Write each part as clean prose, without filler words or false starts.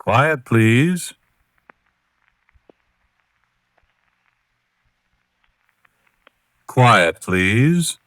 Quiet, please. Quiet, please.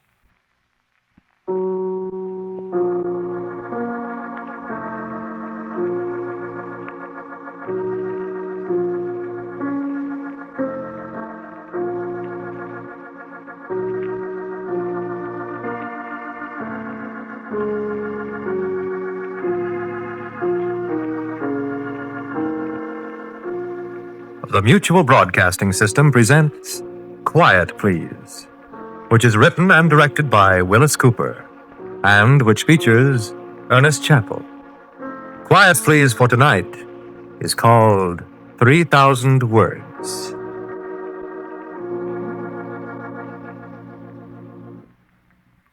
The Mutual Broadcasting System presents Quiet, Please, which is written and directed by Willis Cooper, and which features Ernest Chappell. Quiet, Please for tonight is called 3,000 Words.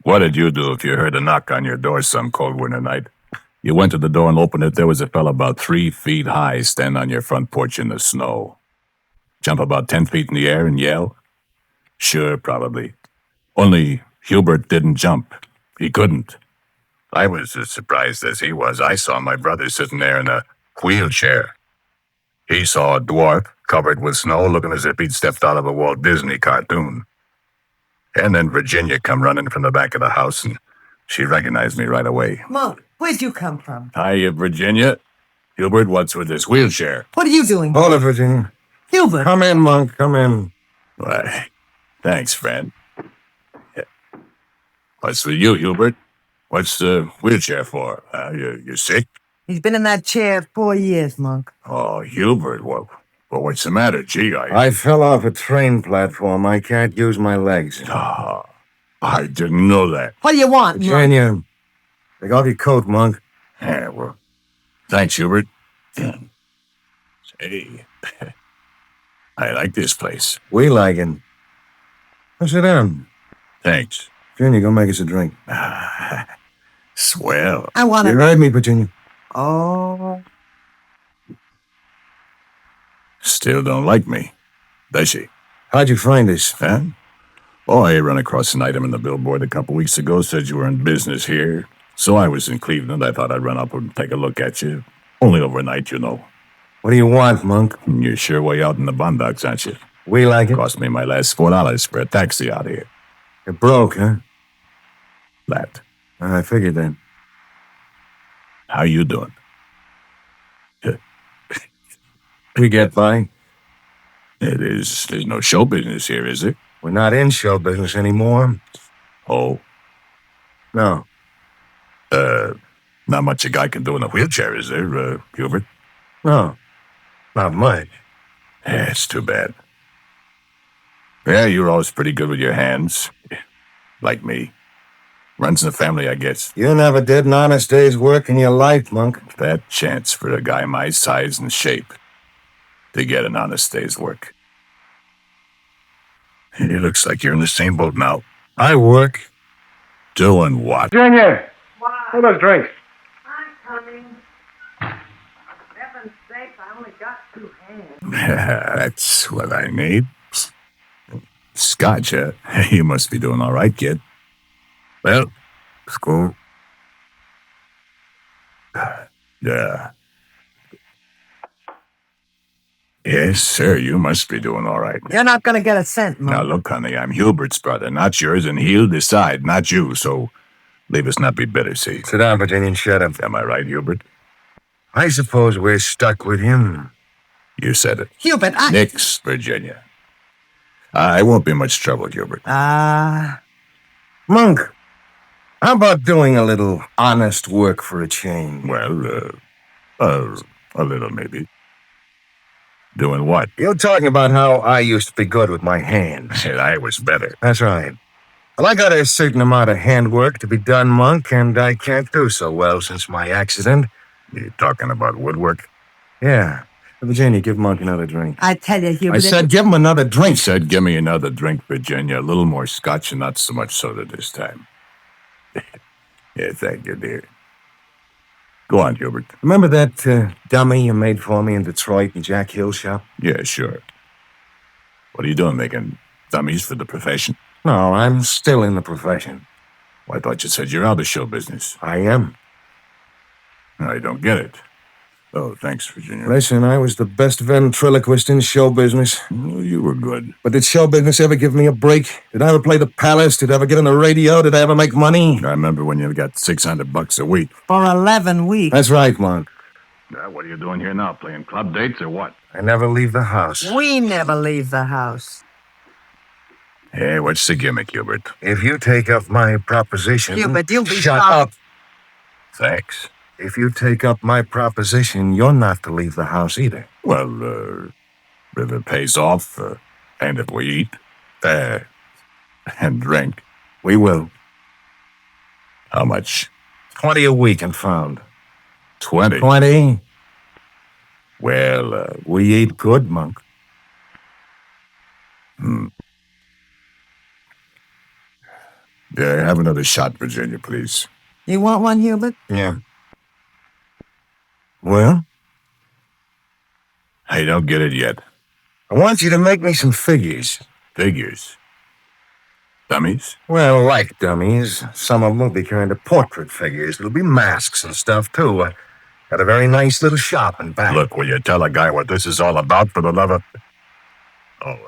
What did you do if you heard a knock on your door some cold winter night? You went to the door and opened it. There was a fella about 3 feet high standing on your front porch in the snow. Jump about 10 feet in the air and yell? Sure, probably. Only Hubert didn't jump. He couldn't. I was as surprised as he was. I saw my brother sitting there in a wheelchair. He saw a dwarf covered with snow looking as if he'd stepped out of a Walt Disney cartoon. And then Virginia come running from the back of the house, and she recognized me right away. Monk, where'd you come from? Hiya, Virginia. Hubert, what's with this wheelchair? What are you doing? Hold it, Virginia. Hubert. Come in, Monk, come in. Why, thanks, friend. Yeah. What's with you, Hubert? What's the wheelchair for? You sick? He's been in that chair 4 years, Monk. Oh, Hubert, what's the matter? Gee, I fell off a train platform. I can't use my legs. Oh, I didn't know that. What do you want, Monk? Virginia, take off your coat, Monk. Yeah, well, thanks, Hubert. Hey, I like this place. We like it. Now sit down. Thanks. Virginia, go make us a drink. Swell. I want You to... heard me, Virginia. Oh. Still don't like me, does she? How'd you find us? Huh? Oh, I ran across an item in the billboard a couple weeks ago, said you were in business here. So I was in Cleveland. I thought I'd run up and take a look at you. Only overnight, you know. What do you want, Monk? You're sure way out in the boondocks, aren't you? We like it. Cost me my last $4 for a taxi out here. You're broke, huh? That. I figured that. How you doing? We get by. There's no show business here, is there? We're not in show business anymore. Oh, No. not much a guy can do in a wheelchair, is there, Hubert? No. Not much. Yeah, it's too bad. Yeah, you're always pretty good with your hands. Like me. Runs in the family, I guess. You never did an honest day's work in your life, Monk. That chance for a guy my size and shape to get an honest day's work. It looks like you're in the same boat now. I work. Doing what? Virginia, Why? hold us drink. I'm coming. Heaven's sake, I only got 2 hands. That's what I need. Scotch, huh? You must be doing all right, kid. Well, school. Yeah. Yes, sir, you must be doing all right. You're not going to get a cent, Monk. Now, look, honey, I'm Hubert's brother, not yours, and he'll decide, not you, so leave us not be bitter, see? Sit down, Virginia, and shut up. Am I right, Hubert? I suppose we're stuck with him. You said it. Hubert, Nix, Virginia. I won't be much trouble, Hubert. Monk, how about doing a little honest work for a change? Well, a little maybe. Doing what? You're talking about how I used to be good with my hands. Said I was better. That's right. Well, I got a certain amount of handwork to be done, Monk, and I can't do so well since my accident. You talking about woodwork? Yeah. Virginia, give Monk another drink. I tell you, Hubert... I said give him another drink. Said give me another drink, Virginia. A little more scotch and not so much soda this time. Yeah, thank you, dear. Go on, Hubert. Remember that dummy you made for me in Detroit in Jack Hill's shop? Yeah, sure. What are you doing, making dummies for the profession? No, I'm still in the profession. Well, I thought you said you're out of show business. I am. I don't get it. Oh, thanks, Virginia. Listen, I was the best ventriloquist in show business. Well, you were good. But did show business ever give me a break? Did I ever play the Palace? Did I ever get on the radio? Did I ever make money? I remember when you got $600 a week. For 11 weeks. That's right, Monk. What are you doing here now? Playing club dates or what? I never leave the house. We never leave the house. Hey, what's the gimmick, Hubert? If you take up my proposition... Hubert, you'll be Shut sorry. up! Thanks. If you take up my proposition, you're not to leave the house either. Well, if it pays off, and if we eat, and drink, We will. how much? 20 a week and found. 20? 20? Well, We eat good, Monk. have another shot, Virginia, please. You want one, Hubert? Yeah. Well, I don't get it yet. I want you to make me some figures. Figures. Dummies? Well, like dummies. Some of them will be kind of portrait figures. There'll be masks and stuff, too. Got a very nice little shop in back. Look, will you tell a guy what this is all about, for the love of... Oh,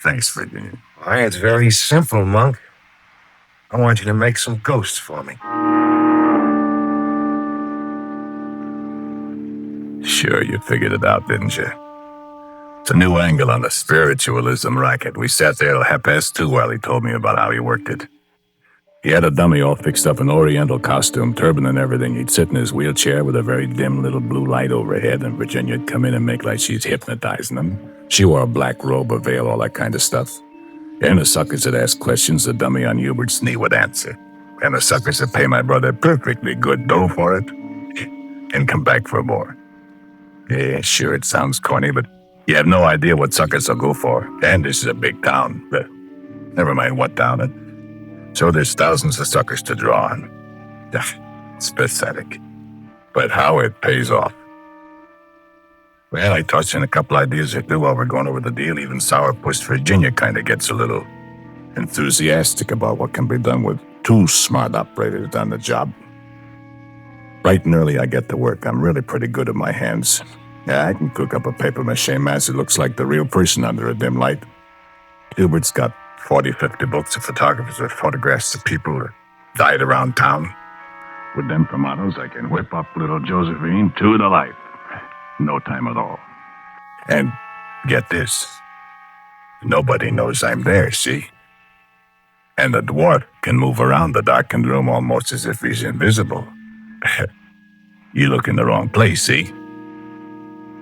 thanks, Virginia. Why, it's very simple, Monk. I want you to make some ghosts for me. Sure, you figured it out, didn't you? It's a new angle on the spiritualism racket. We sat there till 2:30 while he told me about how he worked it. He had a dummy all fixed up in Oriental costume, turban and everything. He'd sit in his wheelchair with a very dim little blue light overhead, and Virginia'd come in and make like she's hypnotizing him. She wore a black robe, a veil, all that kind of stuff. And the suckers would ask questions, the dummy on Hubert's knee would answer. And the suckers would pay my brother perfectly good dough for it, and come back for more. Yeah, sure, it sounds corny, but you have no idea what suckers will go for. And this is a big town. But never mind what town it. So there's thousands of suckers to draw on. It's pathetic. But how it pays off. Well, I tossed in a couple ideas or two while we're going over the deal. Even sourpuss Virginia kind of gets a little enthusiastic about what can be done with 2 smart operators on the job. Bright and early, I get to work. I'm really pretty good at my hands. Yeah, I can cook up a papier-mâché mask that looks like the real person under a dim light. Hubert's got 40, 50 books of photographers that photographs of people who died around town. With them formatos, I can whip up little Josephine to the life. No time at all. And get this. Nobody knows I'm there, see? And the dwarf can move around the darkened room almost as if he's invisible. You look in the wrong place, see?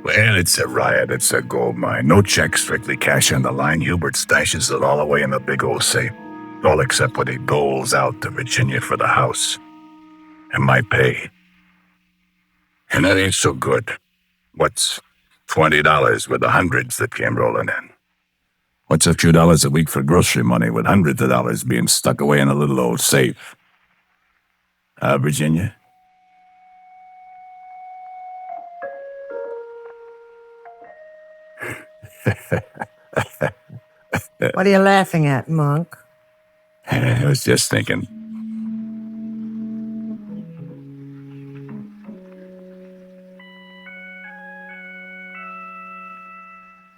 Well, it's a riot. It's a gold mine. No checks, strictly cash on the line. Hubert stashes it all away in a big old safe. All except what he doles out to Virginia for the house. And my pay. And that ain't so good. What's $20 with the hundreds that came rolling in? What's a few dollars a week for grocery money with hundreds of dollars being stuck away in a little old safe? Virginia? What are you laughing at, Monk? I was just thinking.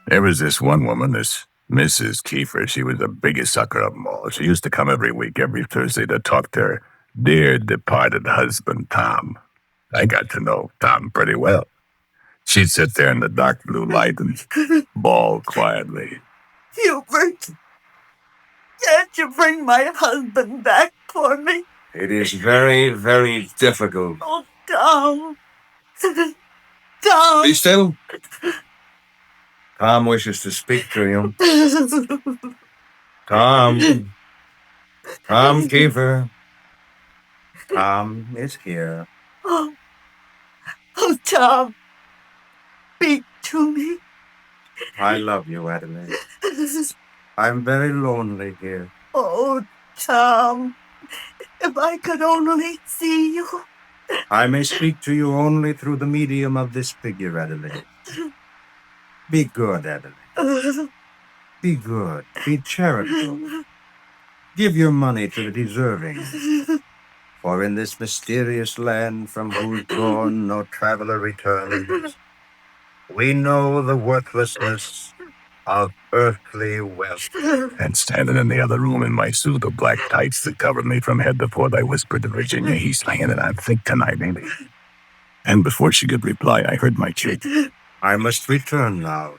There was this one woman, this Mrs. Kiefer. She was the biggest sucker of them all. She used to come every week, every Thursday, to talk to her dear departed husband, Tom. I got to know Tom pretty well. She'd sit there in the dark blue light and bawl quietly. Hubert, can't you bring my husband back for me? It is very, very difficult. Oh, Tom. Tom. Be still. Tom wishes to speak to you. Tom. Tom Kiefer. Tom is here. Oh, Tom. Speak to me. I love you, Adelaide. I'm very lonely here. Oh, Tom. If I could only see you. I may speak to you only through the medium of this figure, Adelaide. Be good, Adelaide. Be good. Be charitable. Give your money to the deserving. For in this mysterious land from whose bourne no traveler returns, we know the worthlessness of earthly wealth. And standing in the other room in my suit of black tights that covered me from head to foot, I whispered to Virginia, he's laying it on thick tonight, ain't he? And before she could reply, I heard my cheek. I must return now,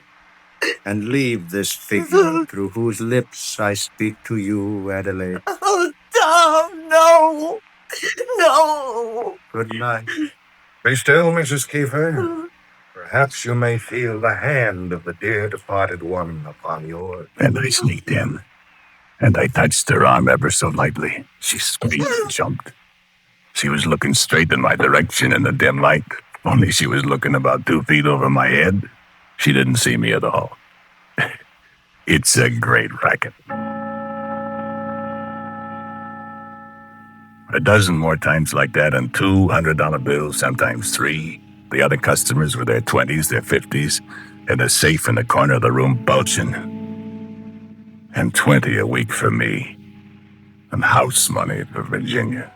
and leave this figure through whose lips I speak to you, Adelaide. Oh, Tom, no! No! Good night. Be still, Mrs. Kiefer. Perhaps you may feel the hand of the dear departed one upon yours. And I sneaked in, and I touched her arm ever so lightly. She screamed and jumped. She was looking straight in my direction in the dim light, only she was looking about 2 feet over my head. She didn't see me at all. It's a great racket. A dozen more times like that, and $200 bills, sometimes 3. The other customers were their 20s, their 50s, and a safe in the corner of the room bulging. And 20 a week for me, and house money for Virginia.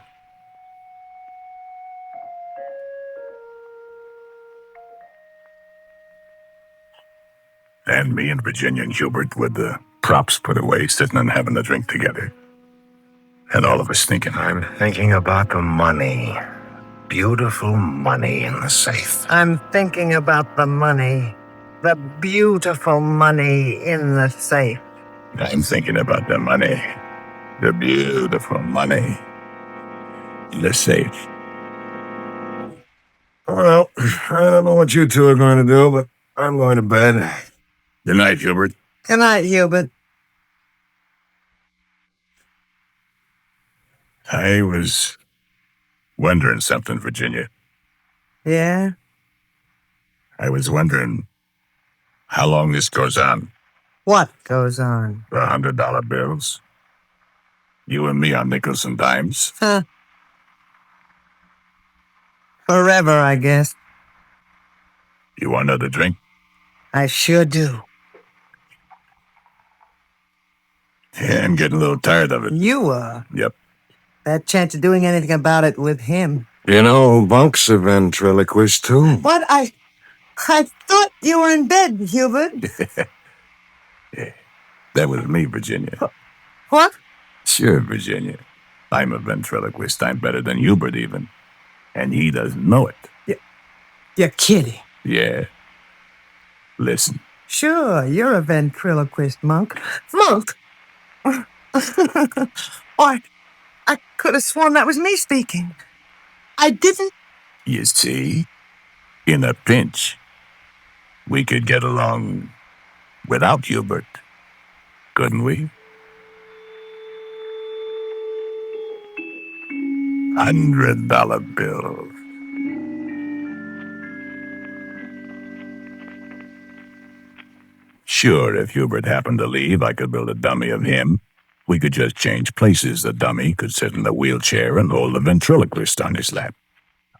And me and Virginia and Hubert with the props put away, sitting and having a drink together. And all of us thinking, I'm thinking about the money. Beautiful money in the safe. I'm thinking about the money. The beautiful money in the safe. I'm thinking about the money. The beautiful money in the safe. Well, I don't know what you two are going to do, but I'm going to bed. Good night, Hubert. Good night, Hubert. I was wondering something, Virginia. Yeah? I was wondering how long this goes on. What goes on? The $100 bills. You and me on nickels and dimes. Huh. Forever, I guess. You want another drink? I sure do. Yeah, I'm getting a little tired of it. You are. Yep. That chance of doing anything about it with him. You know, Bunk's a ventriloquist, too. What? I thought you were in bed, Hubert. Yeah, that was me, Virginia. What? Sure, Virginia. I'm a ventriloquist. I'm better than Hubert, even. And he doesn't know it. You're kidding. Yeah. Listen. Sure, you're a ventriloquist, Monk. Monk? Why, I could have sworn that was me speaking. I didn't. You see? In a pinch, we could get along without Hubert, couldn't we? $100 bills. Sure, if Hubert happened to leave, I could build a dummy of him. We could just change places. The dummy could sit in the wheelchair and hold the ventriloquist on his lap.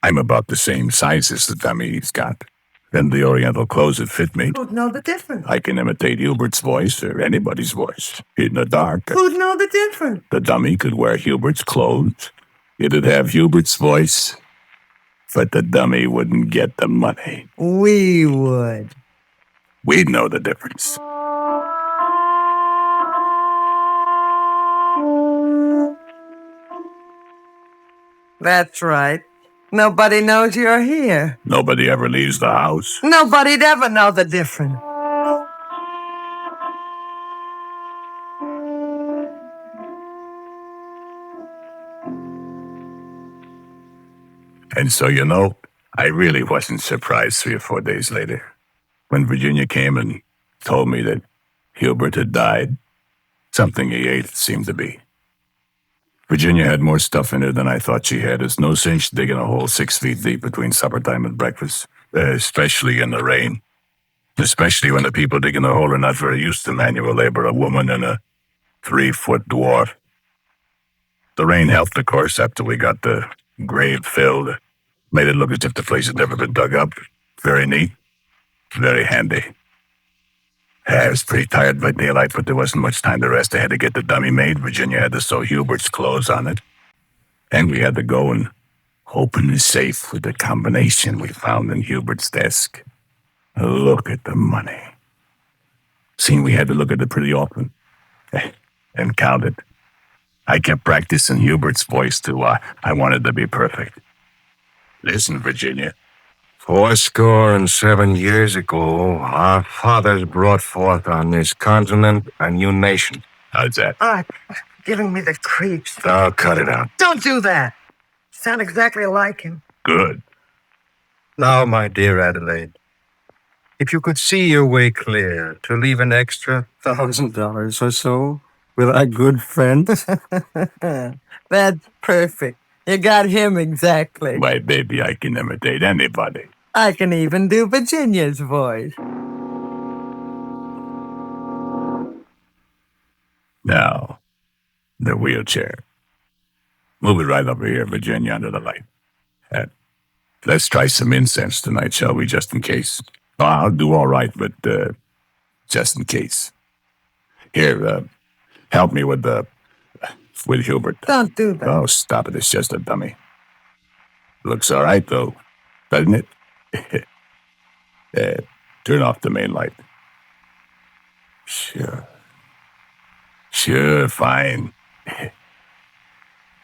I'm about the same size as the dummy he's got. And the oriental clothes that fit me. Who'd know the difference? I can imitate Hubert's voice or anybody's voice. In the dark, Who'd know the difference? the dummy could wear Hubert's clothes. It'd have Hubert's voice, but the dummy wouldn't get the money. We would. We'd know the difference. That's right. Nobody knows you're here. Nobody ever leaves the house. Nobody'd ever know the difference. And so, you know, I really wasn't surprised 3 or 4 days later when Virginia came and told me that Hubert had died. Something he ate, it seemed to be. Virginia had more stuff in her than I thought she had. It's no cinch digging a hole 6 feet deep between supper time and breakfast, especially in the rain. Especially when the people digging the hole are not very used to manual labor, a woman and a 3-foot dwarf. The rain helped, of course, after we got the grave filled. Made it look as if the place had never been dug up. Very neat. Very handy. I was pretty tired by daylight, but there wasn't much time to rest. I had to get the dummy made. Virginia had to sew Hubert's clothes on it. And we had to go and open the safe with the combination we found in Hubert's desk. Look at the money. Seen we had to look at it pretty often. And count it. I kept practicing Hubert's voice too. I wanted to be perfect. Listen, Virginia. 7 years ago, our fathers brought forth on this continent a new nation. How's that? Giving me the creeps. Oh, cut it out. Don't do that. Sound exactly like him. Good. Now, my dear Adelaide, if you could see your way clear to leave an extra $1,000 or so with our good friend. That's perfect. You got him exactly. Why, baby, I can imitate anybody. I can even do Virginia's voice. Now, the wheelchair. Move it right over here, Virginia, under the light. Let's try some incense tonight, shall we, just in case? Oh, I'll do all right, but just in case. Here, help me with Hubert. Don't do that. Oh, stop it. It's just a dummy. Looks all right, though, doesn't it? Turn off the main light. Sure, fine.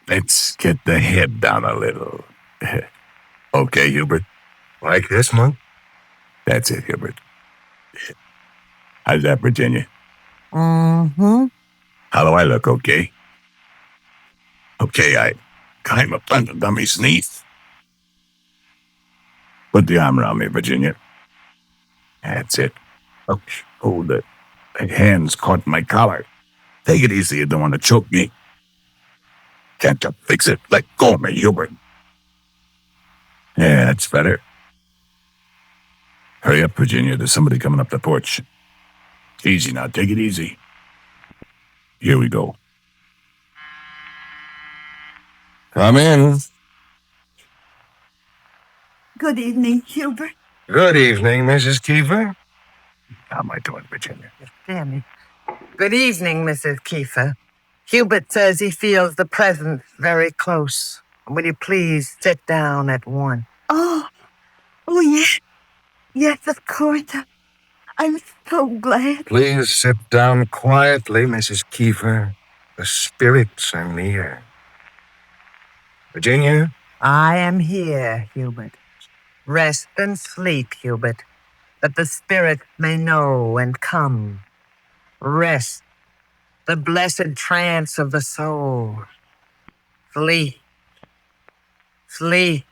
Let's get the head down a little. Okay, Hubert? Like this, Monk? That's it, Hubert. How's that, Virginia? Mm-hmm. How do I look, okay? Okay, I climb up on the dummy's knees. Put the arm around me, Virginia. That's it. Oh, the hands caught my collar. Take it easy, you don't want to choke me. Can't you fix it? Let go of me, Hubert. Yeah, that's better. Hurry up, Virginia. There's somebody coming up the porch. Easy now. Take it easy. Here we go. Come in. Good evening, Hubert. Good evening, Mrs. Kiefer. How am I doing, Virginia? Damn. Good evening, Mrs. Kiefer. Hubert says he feels the presence very close. Will you please sit down at once? Oh, yes. Yes, of course. I'm so glad. Please sit down quietly, Mrs. Kiefer. The spirits are near. Virginia? I am here, Hubert. Rest and sleep, Hubert, that the spirit may know and come. Rest, the blessed trance of the soul. Sleep, sleep,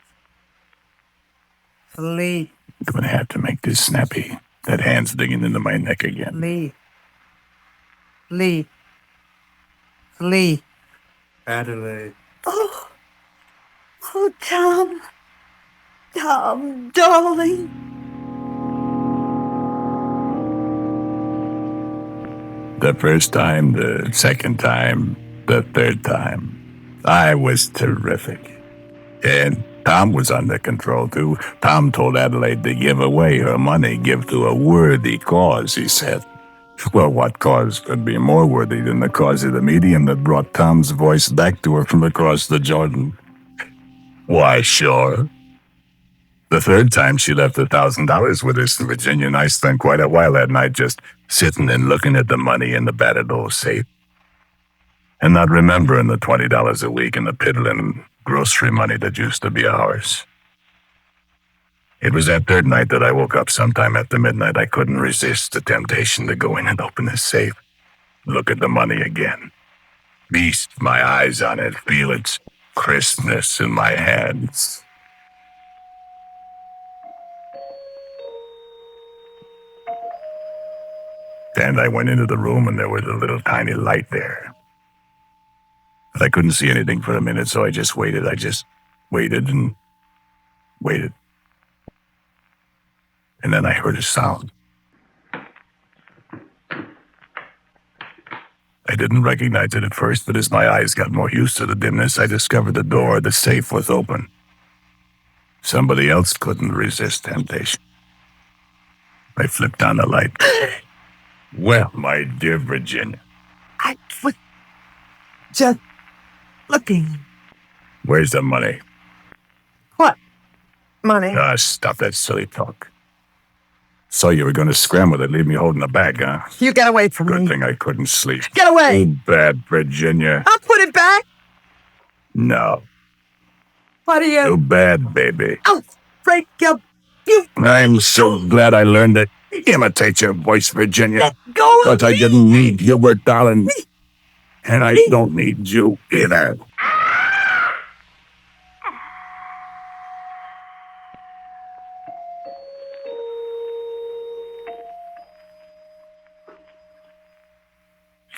sleep, I'm gonna have to make this snappy. That hand's digging into my neck again. sleep, sleep, sleep. Adelaide. Oh, Tom. Tom, darling. The first time, the second time, the third time. I was terrific. And Tom was under control, too. Tom told Adelaide to give away her money, give to a worthy cause, he said. Well, what cause could be more worthy than the cause of the medium that brought Tom's voice back to her from across the Jordan? Why, sure. The third time she left $1,000 with us in Virginia, and I spent quite a while that night just sitting and looking at the money in the battered old safe. And not remembering the $20 a week and the piddling grocery money that used to be ours. It was that third night that I woke up sometime after midnight. I couldn't resist the temptation to go in and open the safe, look at the money again, feast my eyes on it, feel its crispness in my hands. And I went into the room and there was a little tiny light there. But I couldn't see anything for a minute, so I just waited. I just waited and waited. And then I heard a sound. I didn't recognize it at first, but as my eyes got more used to the dimness, I discovered the door of the safe was open. Somebody else couldn't resist temptation. I flipped on the light. Well, my dear Virginia. I was just looking. Where's the money? What? Money? Stop that silly talk. So you were going to scram with it, leave me holding the bag, huh? You get away from Good me. thing I couldn't sleep. Get away! Too bad, Virginia. I'll put it back. No. What are you? Too bad, baby. I'll break you. I'm so glad I learned to imitate your voice, Virginia. Let go of But I me. didn't need Hubert, darling. And I don't need you either.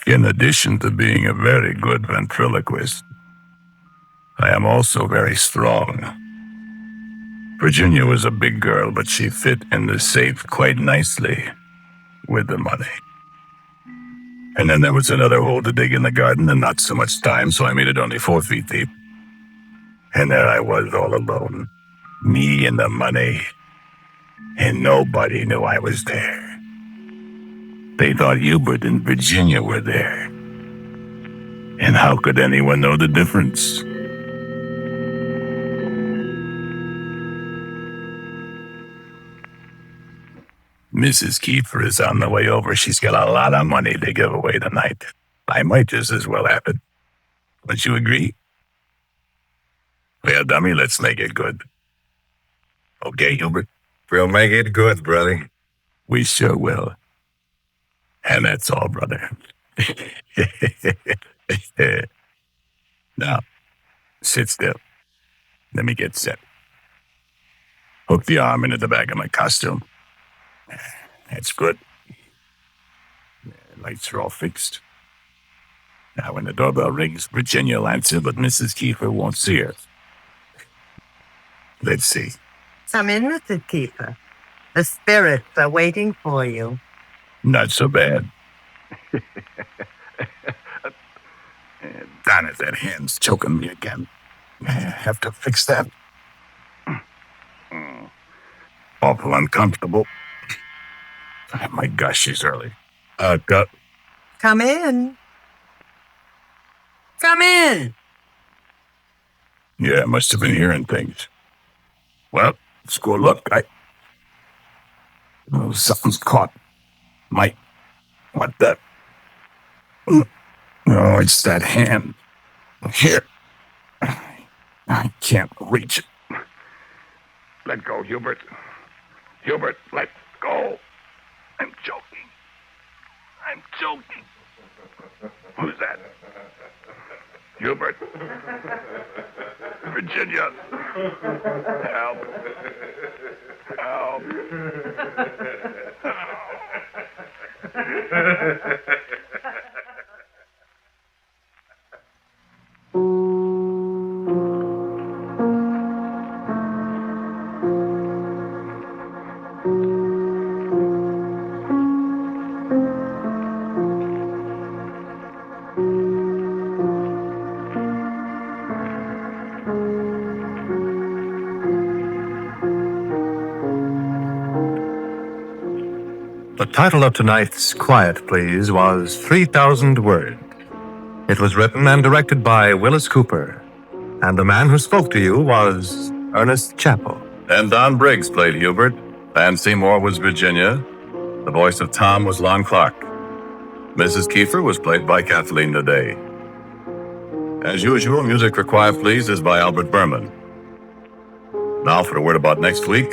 In addition to being a very good ventriloquist, I am also very strong. Virginia was a big girl, but she fit in the safe quite nicely with the money. And then there was another hole to dig in the garden and not so much time, so I made it only 4 feet deep. And there I was all alone, me and the money, and nobody knew I was there. They thought Hubert and Virginia were there. And how could anyone know the difference? Mrs. Kiefer is on the way over. She's got a lot of money to give away tonight. I might just as well have it. Wouldn't you agree? Well, dummy, let's make it good. Okay, Hubert? We'll make it good, brother. We sure will. And that's all, brother. Now, sit still. Let me get set. Hook the arm into the back of my costume. That's good. Lights are all fixed. Now, when the doorbell rings, Virginia will answer, but Mrs. Kiefer won't see her. Let's see. Come in, Mr. Keeper. The spirits are waiting for you. Not so bad. Darn it, that hand's choking me again. Have to fix that. Awful uncomfortable. My gosh, she's early. Cut. Come in. Come in. Yeah, I must have been hearing things. Well, let's go look. Oh, something's caught. What the? Oh, it's that hand. Here. I can't reach it. Let go, Hubert. Hubert, let go. I'm choking. Who's that? Hubert? Virginia? Help. The title of tonight's Quiet Please was 3,000 Words. It was written and directed by Willis Cooper, and the man who spoke to you was Ernest Chappell. And Don Briggs played Hubert. Van Seymour was Virginia. The voice of Tom was Lon Clark. Mrs. Kiefer was played by Kathleen Naday. As usual, music for Quiet Please is by Albert Berman. Now for a word about next week,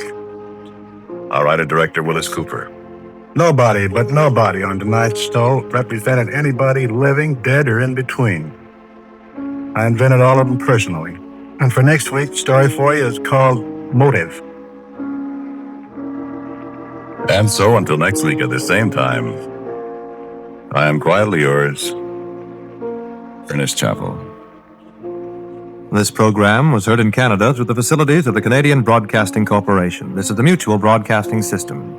our writer-director Willis Cooper. Nobody but nobody on tonight's show represented anybody living, dead, or in between. I invented all of them personally. And for next week's story for you is called Motive. And so until next week at the same time, I am quietly yours, Ernest Chappell. This program was heard in Canada through the facilities of the Canadian Broadcasting Corporation. This is the Mutual Broadcasting System.